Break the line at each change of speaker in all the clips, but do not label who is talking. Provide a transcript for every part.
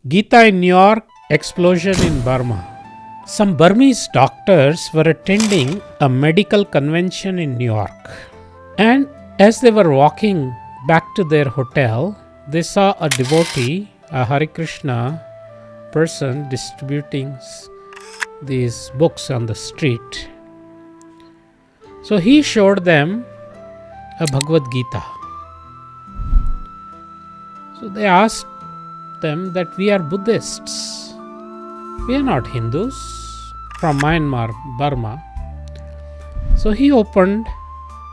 Gita in New York, explosion in Burma. Some Burmese doctors were attending a medical convention in New York. And as they were walking back to their hotel, they saw a devotee, a Hare Krishna person, distributing these books on the street. So he showed them a Bhagavad Gita. So they asked them that we are Buddhists. We are not Hindus from Myanmar, Burma. So he opened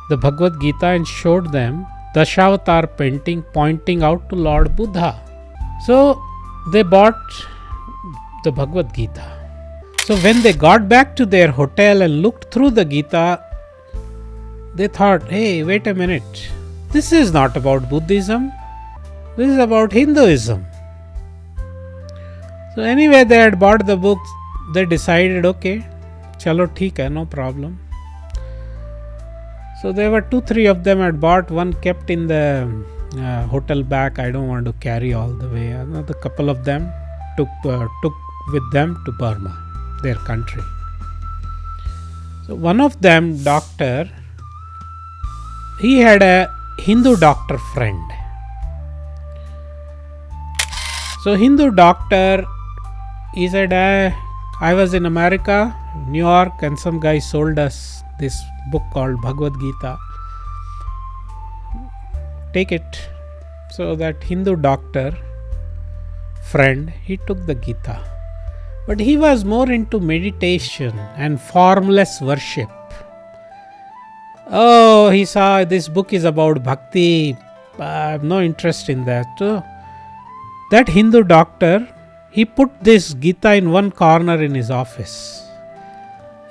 the Bhagavad Gita and showed them Dashavatar painting pointing out to Lord Buddha. So they bought the Bhagavad Gita. So when they got back to their hotel and looked through the Gita, they thought, hey, wait a minute. This is not about Buddhism. This is about Hinduism. So anyway, they had bought the book. They decided, okay, chalo theek hai, no problem. So there were 2-3 of them had bought. One kept in the hotel bag. I don't want to carry all the way. Another couple of them took with them to Burma, their country. So one of them, doctor, he had a Hindu doctor friend. So Hindu doctor, he said, I was in America, New York, and some guy sold us this book called Bhagavad Gita. Take it. So that Hindu doctor friend, he took the Gita. But he was more into meditation and formless worship. Oh, he saw this book is about bhakti. I have no interest in that. So that Hindu doctor, he put this Gita in one corner in his office,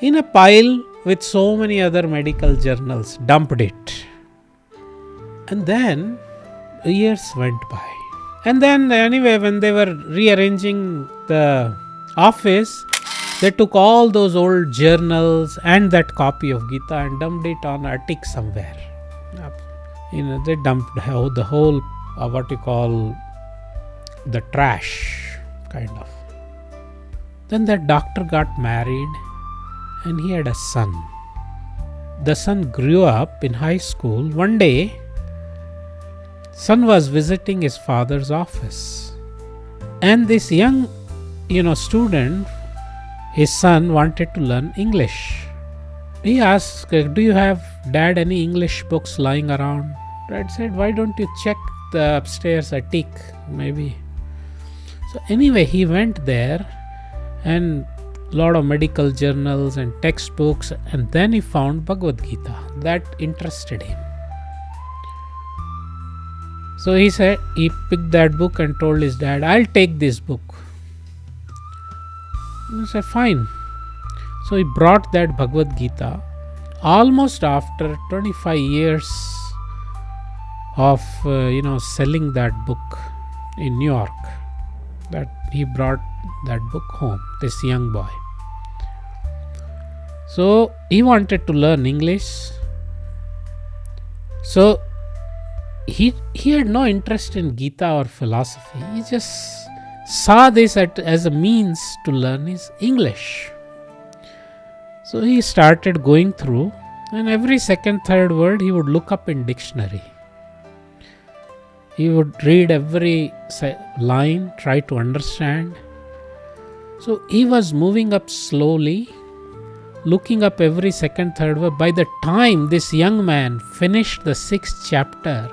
in a pile with so many other medical journals, dumped it. And then years went by. And then anyway, when they were rearranging the office, they took all those old journals and that copy of Gita and dumped it on an attic somewhere. They dumped the whole, what you call, the trash, kind of. Then that doctor got married and he had a son. The son grew up in high school. One day, son was visiting his father's office. And this young, student, his son wanted to learn English. He asked, do you have, Dad, any English books lying around? Dad said, why don't you check the upstairs attic, maybe. So anyway, he went there and lot of medical journals and textbooks, and then he found Bhagavad Gita. That interested him. So he said, he picked that book and told his dad, I'll take this book. He said, fine. So he brought that Bhagavad Gita. Almost after 25 years of selling that book in New York, that he brought that book home, this young boy. So he wanted to learn English. So he had no interest in Gita or philosophy. He just saw this as a means to learn his English. So he started going through, and every second, third word he would look up in dictionary. He would read every line, try to understand. So he was moving up slowly, looking up every second, third word. By the time this young man finished the 6th chapter,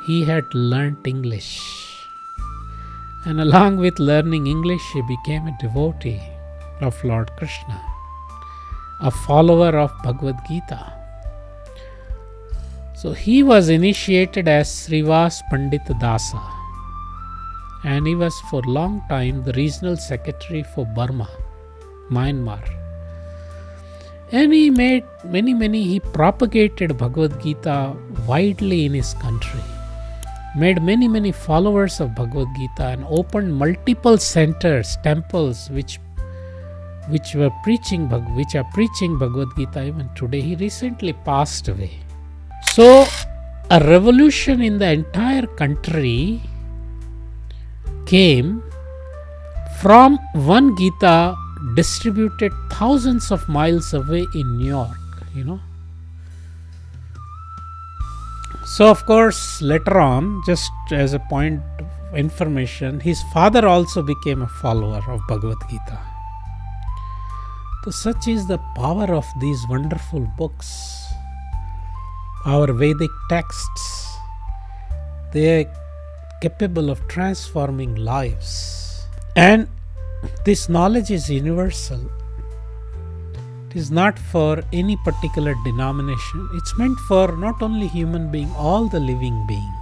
he had learnt English. And along with learning English, he became a devotee of Lord Krishna, a follower of Bhagavad Gita. So he was initiated as Srivas Pandit Dasa, and he was for a long time the regional secretary for Burma, Myanmar. And he made he propagated Bhagavad Gita widely in his country, made many followers of Bhagavad Gita, and opened multiple centers, temples, which are preaching Bhagavad Gita even today. He recently passed away. So a revolution in the entire country came from one Gita distributed thousands of miles away in New York. So, of course, later on, just as a point of information, his father also became a follower of Bhagavad Gita. So, such is the power of these wonderful books, our Vedic texts. They are capable of transforming lives. And this knowledge is universal. It is not for any particular denomination. It's meant for not only human being, all the living beings.